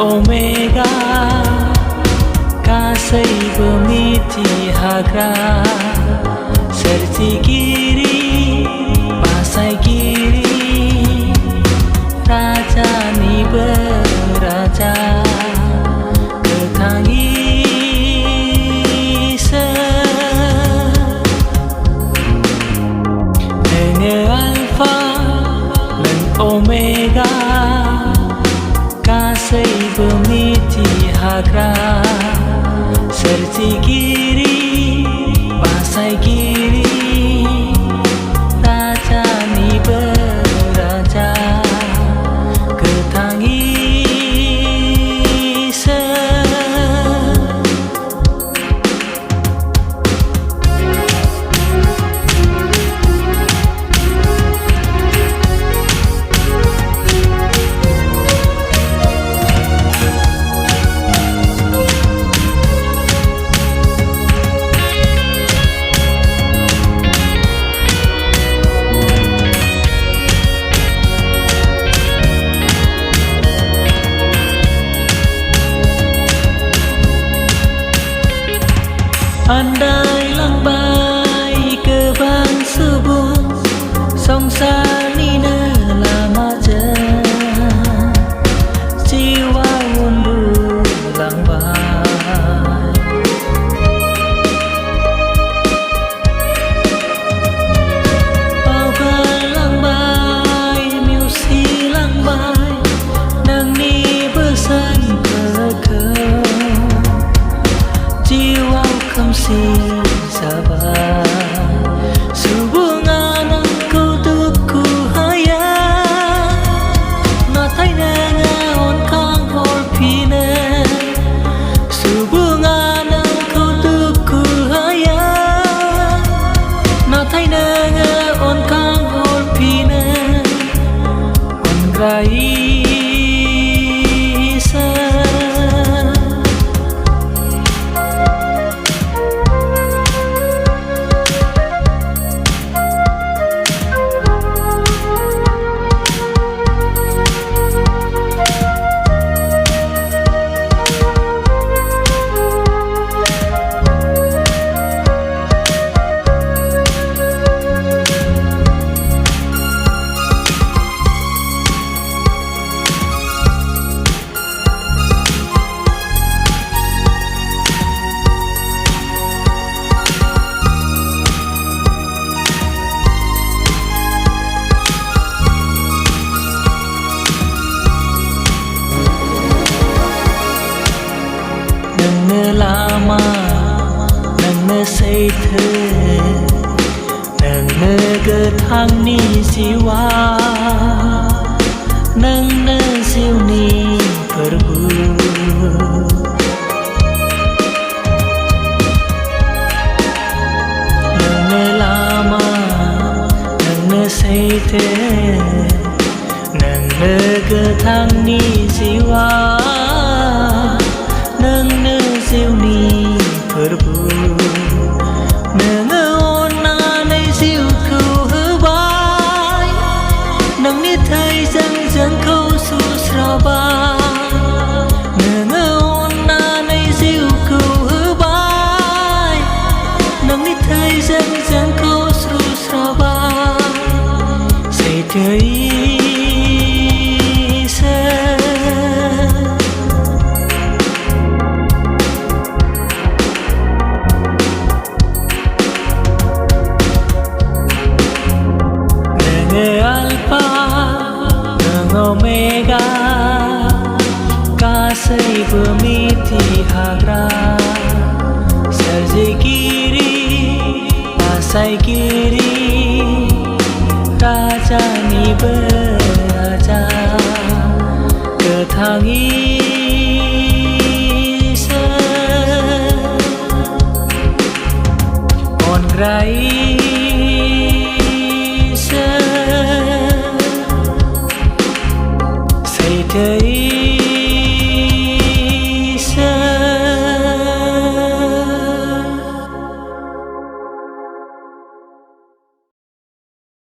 Omega Kasaibu miti hagra Serti kiri Pasai kiri Raja ni beraja Ketangi Alpha dan Omega Kasaibu miti hagra Serti kiri Pasai kiri Raja ni beraja Ketangi Andai lang bay ke bang subuh song sa ni na lama je jiwa undu lang bay bao ba lang bay music lang bay nang ni besan ke jiwa kamsi sabar subungan angkau tuku haya natai nengaon kang hol pina subungan angkau tuku haya natai nengaon kang hol pina on grai lama nang say the nang nagthang ni siwa nang siu ni perbu nang lama nang say the nang nagthang ni siwa nang siu ni perbu nang ona nay siu ku hbai nang ni thai jang jang khâu su sraba nang ona nay siu ku hbai nang ni thai jang jang khâu su sraba say thai Alpha dan Omega Kasaibu miti hagra Serti kiri Pasai kiri Raja ni beraja Ketangi on grai say